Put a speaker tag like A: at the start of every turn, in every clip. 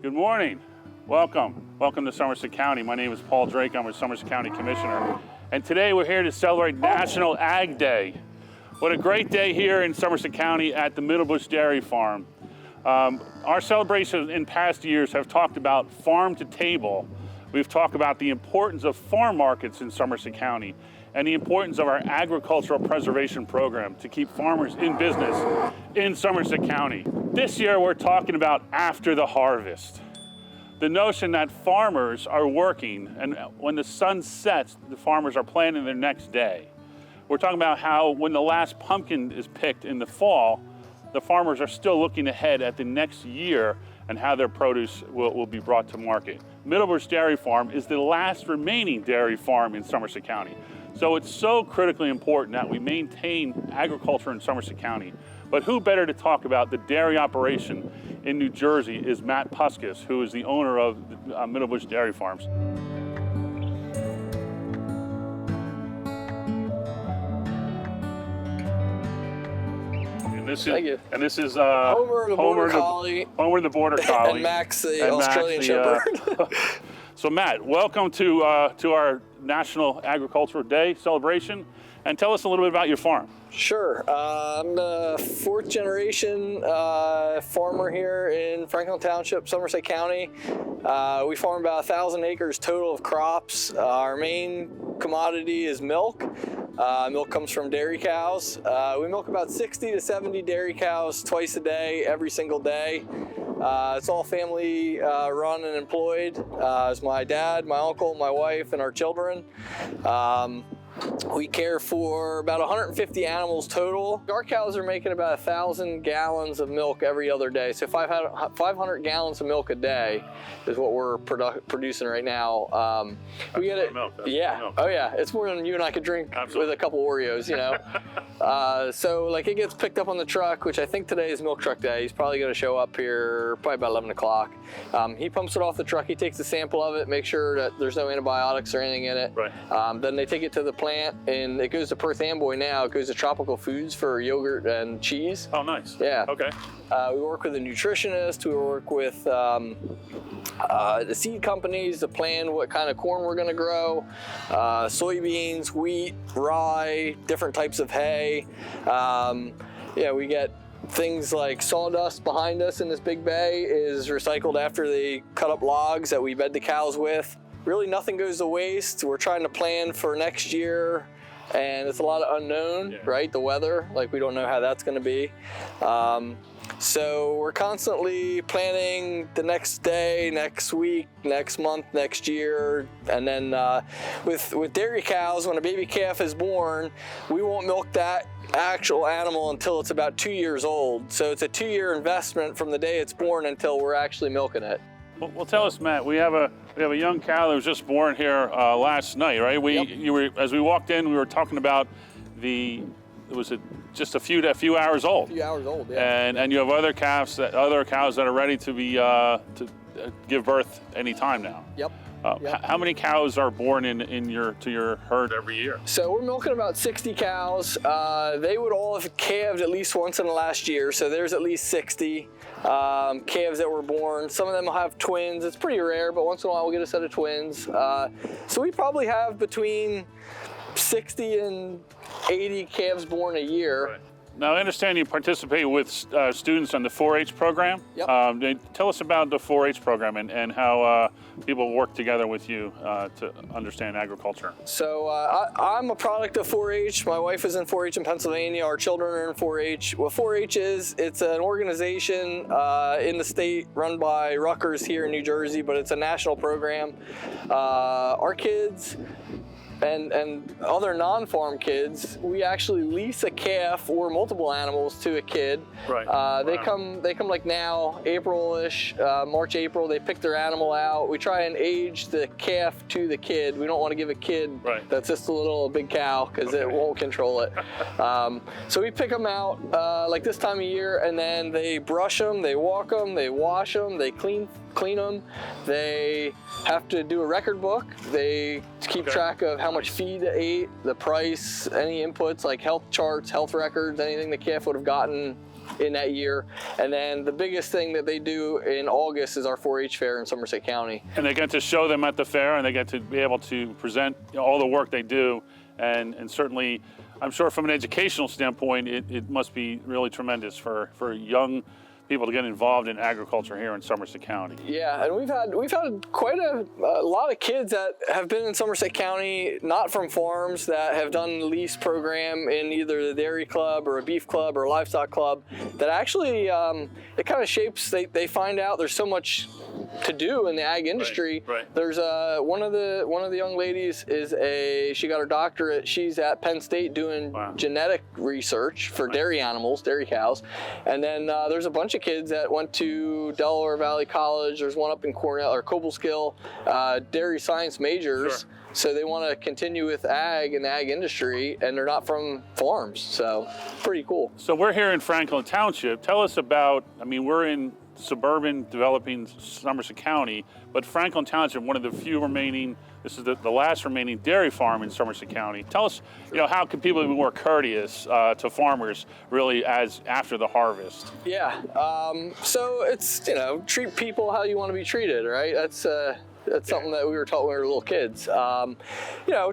A: Good morning. Welcome to Somerset County. My name is Paul Drake. I'm a Somerset County Commissioner. And today we're here to celebrate National Ag Day. What a great day here in Somerset County at the Middlebush Dairy Farm. Our celebrations in past years have talked about farm to table. We've talked about the importance of farm markets in Somerset County and the importance of our agricultural preservation program to keep farmers in business in Somerset County. This year we're talking about after the harvest. The notion that farmers are working, and when the sun sets, the farmers are planning their next day. We're talking about how when the last pumpkin is picked in the fall, the farmers are still looking ahead at the next year and how their produce will be brought to market. Middlebush Dairy Farm is the last remaining dairy farm in Somerset County. So it's so critically important that we maintain agriculture in Somerset County. But who better to talk about the dairy operation in New Jersey is Matt Puskas, who is the owner of Middlebush Dairy Farms. And this is
B: Homer the Border Collie.
A: Homer the Border Collie.
B: And Max the Australian Shepherd.
A: So Matt, welcome to our National Agricultural Day celebration. And tell us a little bit about your farm.
B: Sure. I'm the fourth generation farmer here in Franklin Township, Somerset County. We farm about 1,000 acres total of crops. Our main commodity is milk. Milk comes from dairy cows. We milk about 60 to 70 dairy cows twice a day, every single day. It's all family run and employed. It's my dad, my uncle, my wife, and our children. We care for about 150 animals total. Our cows are making about 1,000 gallons of milk every other day. So 500 gallons of milk a day is what we're producing right now. We get it.
A: Milk.
B: Yeah.
A: Milk.
B: Oh yeah. It's more than you and I could drink with a couple Oreos, you know. So like it gets picked up on the truck, which I think today is milk truck day. He's probably going to show up here probably about 11 o'clock. He pumps it off the truck. He takes a sample of it, makes sure that there's no antibiotics or anything in it.
A: Right.
B: Then they take it to the plant, and it goes to Perth Amboy now. It goes to Tropical Foods for yogurt and cheese.
A: Oh, nice.
B: Yeah.
A: Okay.
B: We work with a nutritionist. We work with the seed companies to plan what kind of corn we're going to grow, soybeans, wheat, rye, different types of hay. Yeah, we get things like sawdust behind us in this big bay is recycled after they cut up logs that we bed the cows with. Really nothing goes to waste. We're trying to plan for next year, and it's a lot of unknown, right? The weather, like we don't know how that's going to be. So we're constantly planning the next day, next week, next month, next year. And then with dairy cows, when a baby calf is born, we won't milk that actual animal until it's about 2 years old. So it's a 2-year investment from the day it's born until we're actually milking it.
A: Well, tell us, Matt. We have a young cow that was just born here last night, right? As we walked in, we were talking about just a few hours old.
B: A few hours old, yeah.
A: And you have other cows that are ready to be to give birth any time now.
B: Yep.
A: How many cows are born to your herd every year?
B: So we're milking about 60 cows. They would all have calved at least once in the last year, so there's at least 60 calves that were born. Some of them will have twins. It's pretty rare, but once in a while we'll get a set of twins. So we probably have between 60 and 80 calves born a year.
A: Right. Now, I understand you participate with students on the 4-H program.
B: Yep.
A: Tell us about the 4-H program and how people work together with you to understand agriculture.
B: So I'm a product of 4-H. My wife is in 4-H in Pennsylvania. Our children are in 4-H. What 4-H is, it's an organization in the state run by Rutgers here in New Jersey, but it's a national program. Our kids and other non-farm kids, we actually lease a calf or multiple animals to a kid.
A: Right.
B: They come like now, April-ish, March, April, they pick their animal out. We try and age the calf to the kid. We don't want to give a kid that's just a little big cow because it won't control it. So we pick them out like this time of year, and then they brush them, they walk them, they wash them, they clean clean them. They have to do a record book. They keep track of how much feed they ate, the price, any inputs like health charts, health records, anything the calf would have gotten in that year. And then the biggest thing that they do in August is our 4-H fair in Somerset County.
A: And they get to show them at the fair, and they get to be able to present all the work they do. And certainly, I'm sure from an educational standpoint, it must be really tremendous for young people to get involved in agriculture here in Somerset County.
B: Yeah, and we've had quite a lot of kids that have been in Somerset County, not from farms, that have done the lease program in either the dairy club or a beef club or a livestock club. That actually it kind of shapes. They find out there's so much to do in the ag industry.
A: Right.
B: There's one of the young ladies she got her doctorate. She's at Penn State doing genetic research for dairy animals, dairy cows, and then there's a bunch of kids that went to Delaware Valley College. There's one up in Cornell or Cobleskill, dairy science majors.
A: Sure.
B: So they want to continue with ag and the ag industry, and they're not from farms. So pretty cool.
A: So we're here in Franklin Township. Tell us about, we're in suburban developing Somerset County, but Franklin Township, one of the few remaining, this is the last remaining dairy farm in Somerset County. Tell us, how can people be more courteous to farmers really as after the harvest?
B: Yeah, so it's, treat people how you want to be treated, right? That's something that we were taught when we were little kids.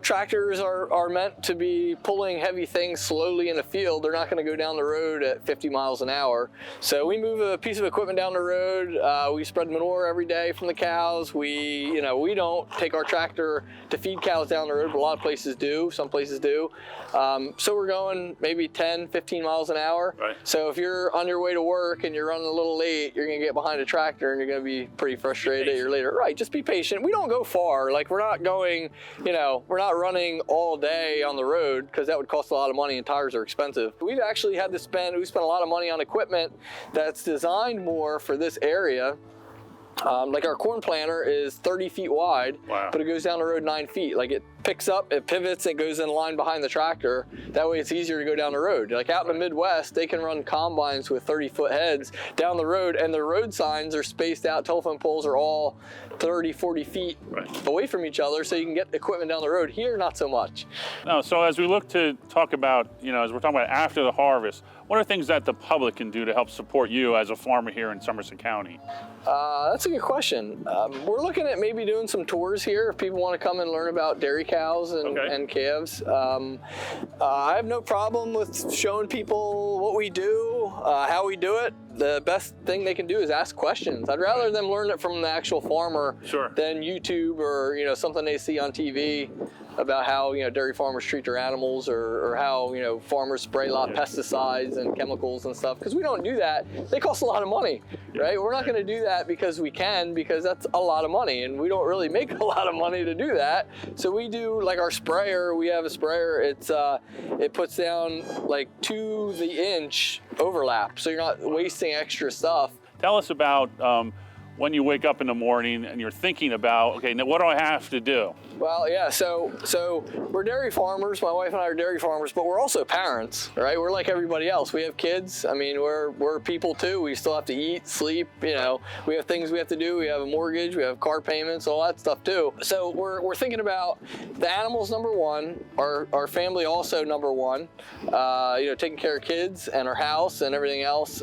B: Tractors are meant to be pulling heavy things slowly in a field. They're not going to go down the road at 50 miles an hour. So we move a piece of equipment down the road. We spread manure every day from the cows. We don't take our tractor to feed cows down the road, but a lot of places do. Some places do. So we're going maybe 10, 15 miles an hour.
A: Right.
B: So if you're on your way to work and you're running a little late, you're going to get behind a tractor and you're going to be pretty frustrated a year later. Right, just be patient. We don't go far. Like, we're not going, we're not running all day on the road, because that would cost a lot of money and tires are expensive. We've actually had to spend a lot of money on equipment that's designed more for this area. Like our corn planter is 30 feet wide, but it goes down the road 9 feet. Like, it picks up, it pivots, it goes in line behind the tractor. That way it's easier to go down the road. Like out in the Midwest, they can run combines with 30-foot heads down the road, and the road signs are spaced out. Telephone poles are all 30, 40 feet away from each other, so you can get equipment down the road. Here, not so much.
A: No, so as we look to talk about, as we're talking about after the harvest, what are things that the public can do to help support you as a farmer here in Somerset County?
B: That's a good question. We're looking at maybe doing some tours here if people want to come and learn about dairy cows and calves. I have no problem with showing people what we do, how we do it. The best thing they can do is ask questions. I'd rather them learn it from the actual farmer than YouTube or something they see on TV about how dairy farmers treat their animals, or how farmers spray a lot of pesticides and chemicals and stuff, because we don't do that. They cost a lot of money, right? We're not going to do that because we can, because that's a lot of money, and we don't really make a lot of money to do that. So we do, like our sprayer, we have a sprayer, it puts down like to the inch overlap, so you're not wasting extra stuff.
A: Tell us about when you wake up in the morning and you're thinking about, okay, now what do I have to do?
B: Well, yeah, so we're dairy farmers. My wife and I are dairy farmers, but we're also parents, right? We're like everybody else. We have kids. We're people too. We still have to eat, sleep, we have things we have to do. We have a mortgage, we have car payments, all that stuff too. So we're thinking about the animals, number one, our family also number one, taking care of kids and our house and everything else.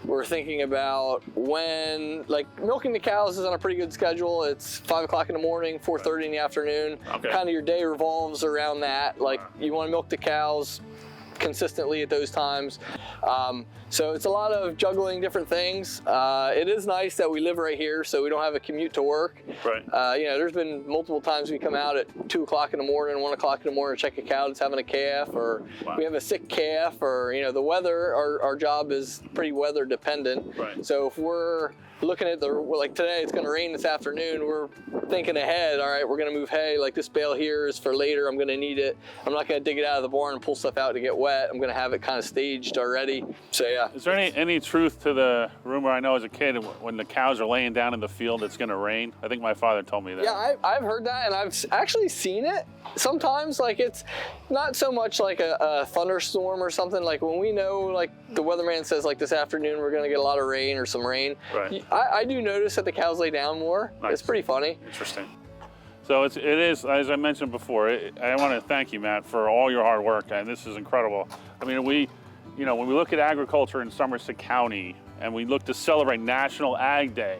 B: We're thinking about when, like, milking the cows is on a pretty good schedule. It's 5 o'clock in the morning, 4:30 in the afternoon. Kind of your day revolves around that. Like, you want to milk the cows consistently at those times. So it's a lot of juggling different things. It is nice that we live right here, so we don't have a commute to work.
A: Right.
B: There's been multiple times we come out at 2 o'clock in the morning, 1 o'clock in the morning to check a cow that's having a calf, or we have a sick calf, or the weather. Our job is pretty weather dependent.
A: Right.
B: So if we're looking at like today, it's going to rain this afternoon. We're thinking ahead. All right, we're going to move hay. Like, this bale here is for later. I'm going to need it. I'm not going to dig it out of the barn and pull stuff out to get wet. I'm going to have it kind of staged already. So yeah.
A: Is there any truth to the rumor? I know as a kid, when the cows are laying down in the field, it's going to rain. I think my father told me that.
B: Yeah, I've heard that, and I've actually seen it. Sometimes, like, it's not so much like a thunderstorm or something. Like, when we know, like, the weatherman says, like, this afternoon we're going to get a lot of rain or some rain.
A: Right.
B: I do notice that the cows lay down more.
A: Nice.
B: It's pretty funny.
A: Interesting. So it is, as I mentioned before, I want to thank you, Matt, for all your hard work, and this is incredible. I mean, when we look at agriculture in Somerset County and we look to celebrate National Ag Day,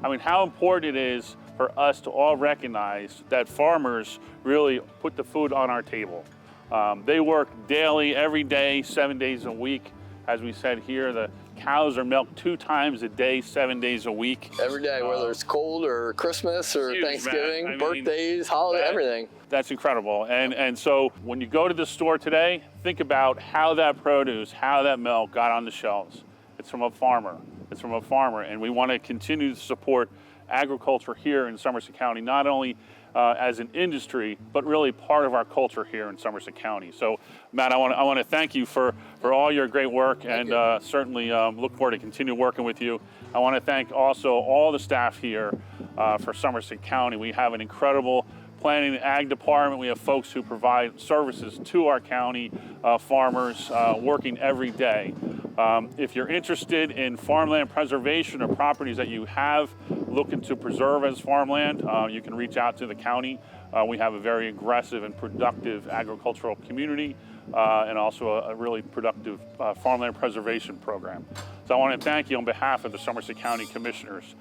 A: I mean, how important it is for us to all recognize that farmers really put the food on our table. They work daily, every day, 7 days a week. As we said here, the cows are milked 2 times a day, 7 days a week.
B: Every day, whether it's cold or Christmas or
A: huge,
B: Thanksgiving,
A: man.
B: birthdays, holiday, everything.
A: That's incredible. And so when you go to the store today, think about how that produce, how that milk got on the shelves. It's from a farmer. It's from a farmer. And we want to continue to support agriculture here in Somerset County, not only as an industry, but really part of our culture here in Somerset County. So, Matt, I want to thank you for all your great work, and certainly look forward to continue working with you. I want to thank also all the staff here for Somerset County. We have an incredible planning and ag department. We have folks who provide services to our county farmers working every day. If you're interested in farmland preservation or properties that you have looking to preserve as farmland, you can reach out to the county. We have a very aggressive and productive agricultural community and also a really productive farmland preservation program. So I want to thank you on behalf of the Somerset County Commissioners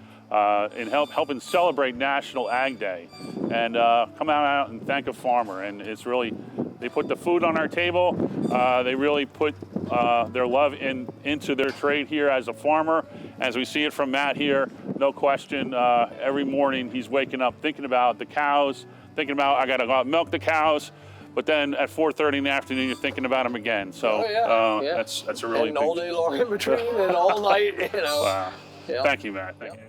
A: in helping celebrate National Ag Day, and come out and thank a farmer. And it's really, they put the food on our table. They really put their love into their trade here as a farmer. As we see it from Matt here, no question, every morning he's waking up thinking about the cows, thinking about, I gotta go out and milk the cows, but then at 4:30 in the afternoon, you're thinking about them again. So
B: yeah.
A: that's a really
B: and all day long in between and all night, you know.
A: Wow.
B: Yeah.
A: Thank you, Matt. Thank you.